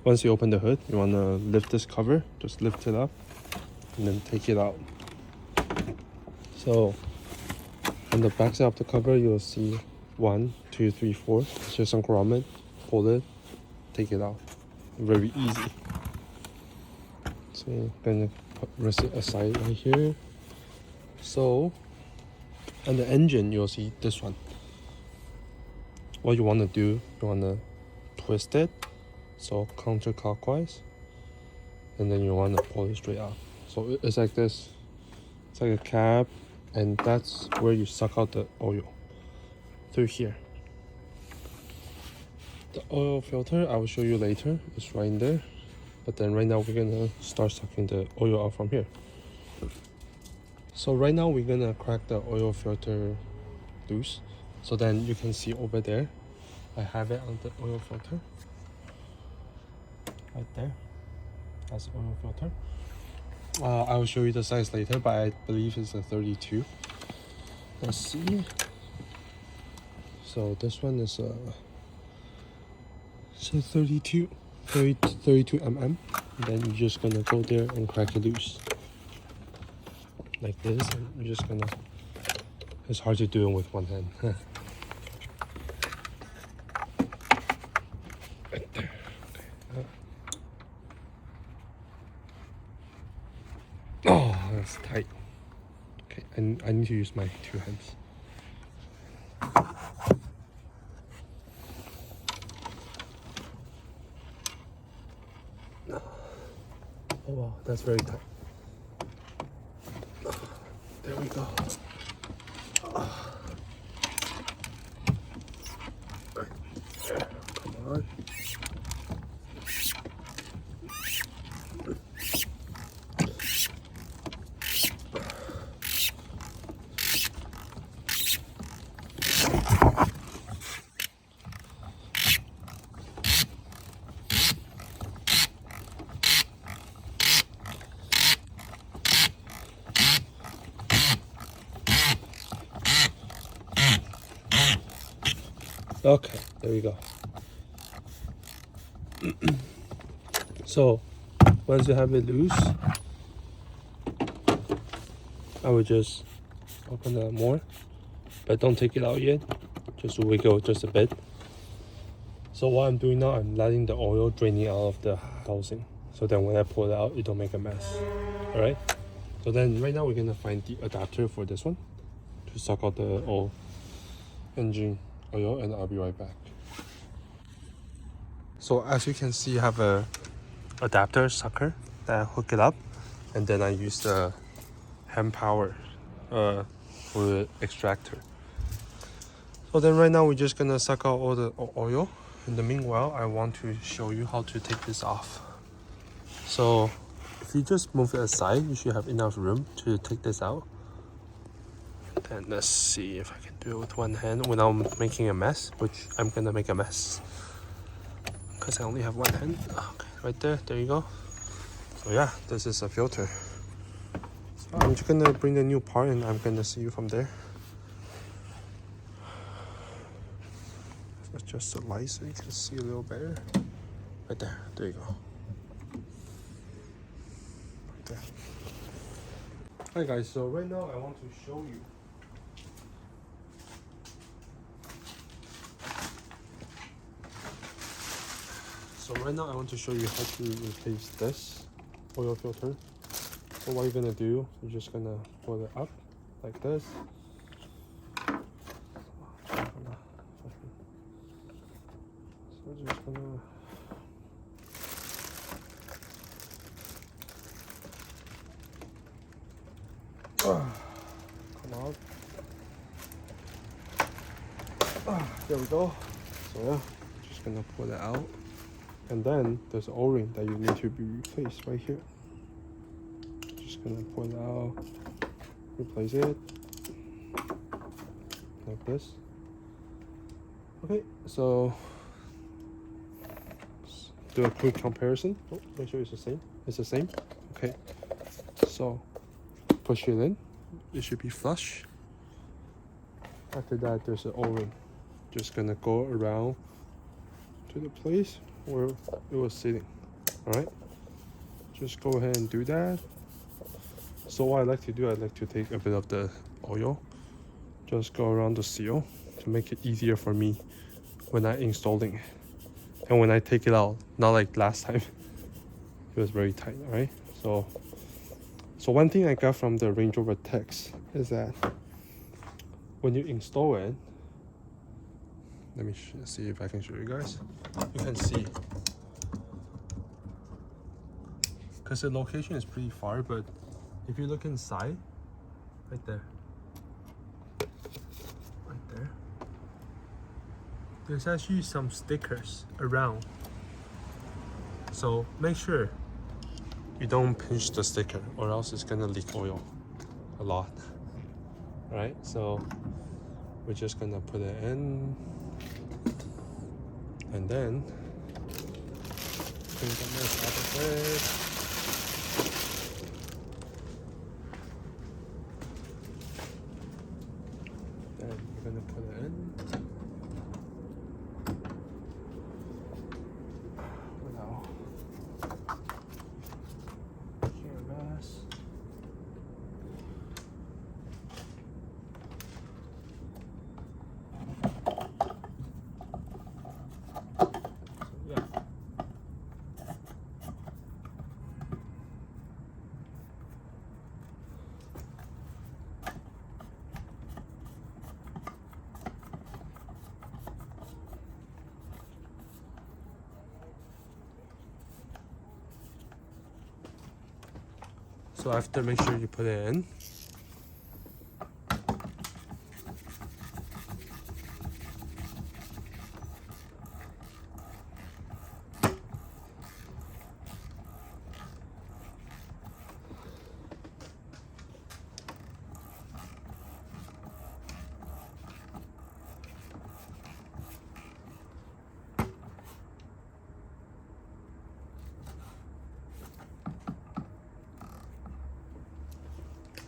once you open the hood, you want to lift this cover, just lift it up and then take it out. So on the back side of the cover, you'll see 1, 2, 3, 4. It's just some grommet. Pull it, take it out. Very easy. So I'm gonna rest it aside right here. So on the engine, you'll see this one. What you want to do, you want to twist it, so counterclockwise, and then you want to pull it straight out. So it's like this. It's like a cap, and that's where you suck out the oil through here. The oil filter I will show you later. It's right in there. But then right now we're gonna start sucking the oil out from here. So right now we're gonna crack the oil filter loose. So then you can see over there, I have it on the oil filter. Right there. That's the oil filter. I will show you the size later, but I believe it's a 32. Let's see. So this one is a 32 mm. And then you're just gonna go there and crack it loose. Like this, and you're just gonna, it's hard to do it with one hand. Right there. Okay. Oh, that's tight. Okay, I need to use my 2 hands. Oh wow, that's very tight. There we go. Right there. Come on. Okay, there we go. So once you have it loose, I will just open it more, but don't take it out yet. Just wiggle just a bit. So what I'm doing now, I'm letting the oil draining out of the housing. So then when I pull it out, it don't make a mess. Alright? So then right now we're gonna find the adapter for this one to suck out the old engine oil, and I'll be right back. So as you can see, I have a adapter sucker that I hook it up, and then I use the hand power for the extractor. So then right now we're just gonna suck out all the oil. In the meanwhile, I want to show you how to take this off. So if you just move it aside, you should have enough room to take this out. Then let's see if I can do it with one hand without making a mess, which I'm gonna make a mess because I only have one hand. Okay, right there, there you go. So yeah, this is a filter. So I'm just gonna bring the new part and I'm gonna see you from there. Adjust the light so you can see a little better. Right there, there you go. Right there. Hi guys, so right now I want to show you how to replace this oil filter. So what you're gonna do, you're just gonna pull it up like this. So just gonna come out. There we go. So yeah, just gonna pull it out. And then there's an O-ring that you need to be replaced right here. Just gonna pull it out, replace it like this. Okay, so do a quick comparison. Oh, make sure it's the same. It's the same. Okay, so push it in. It should be flush. After that, there's an O-ring. Just gonna go around to the place. where it was sitting. All right, just go ahead and do that. So what I like to do, I like to take a bit of the oil, just go around the seal to make it easier for me when I installing it. And when I take it out, not like last time, it was very tight. All right, so one thing I got from the Range Rover text is that when you install it, let me see if I can show you guys. You can see, because the location is pretty far, but if you look inside, right there, there's actually some stickers around. So make sure you don't pinch the sticker, or else it's gonna leak oil a lot. All right, so we're just gonna put it in, and then clean the mess out of it. Then we're gonna put it in. So after, make sure you put it in.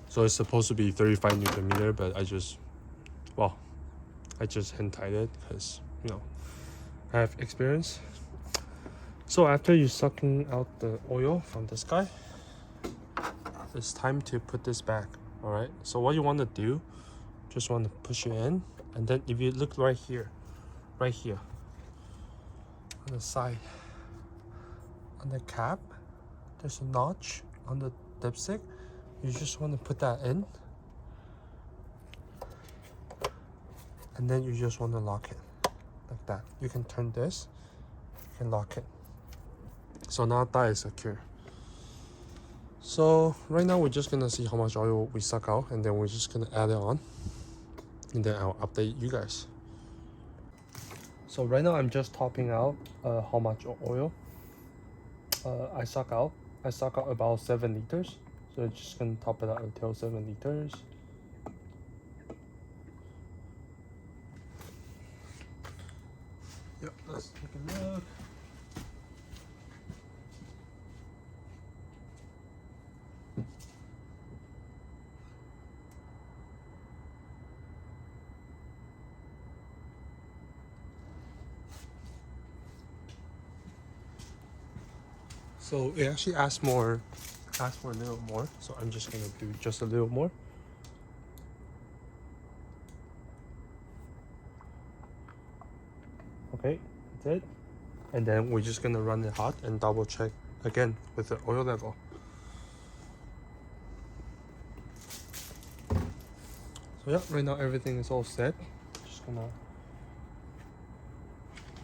So it's supposed to be 35 Newton meter, but I just hand tied it because, you know, I have experience. So after you sucking out the oil from this guy, it's time to put this back. All right, so what you want to do, just want to push it in, and then if you look right here on the side, on the cap, there's a notch on the dipstick. You just want to put that in, and then you just want to lock it like that. You can turn this, you can lock it. So now that is secure. So right now we're just gonna see how much oil we suck out, and then we're just gonna add it on, and then I'll update you guys. So right now I'm just topping out how much oil I suck out. I suck out about 7 liters. So just gonna top it out until 7 liters. Yep, let's take a look. So it actually asks for a little more, so I'm just gonna do just a little more. Okay, that's it. And then we're just gonna run it hot and double check again with the oil level. So yeah, right now everything is all set. Just gonna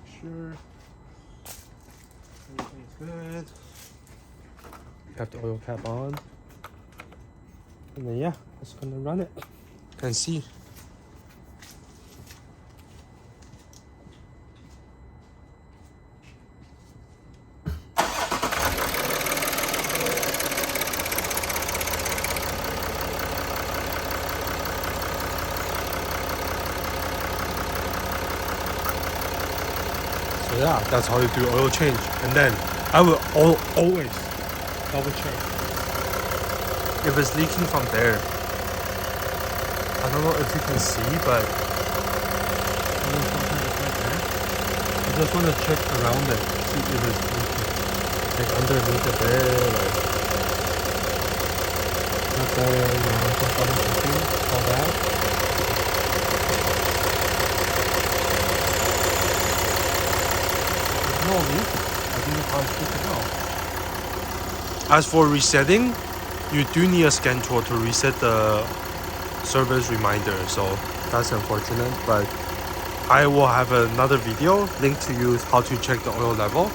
make sure everything is good. You have the oil cap on, and then yeah, just gonna run it and see. So yeah, that's how you do oil change. And then I will always double check if it's leaking from there. I don't know if you can see, but I just want to check around it, see see this like underneath the bed, like not there, some bottom tissue, all that. There's no leak. I think the car is good to go. As for resetting, you do need a scan tool to reset the service reminder, so that's unfortunate, but I will have another video linked to you how to check the oil level.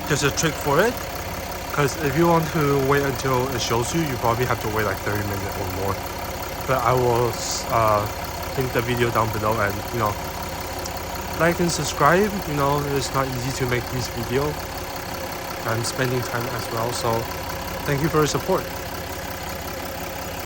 There's a trick for it, because if you want to wait until it shows you, you probably have to wait like 30 minutes or more. But I will link the video down below, and like and subscribe. It's not easy to make this video. I'm spending time as well, so thank you for your support.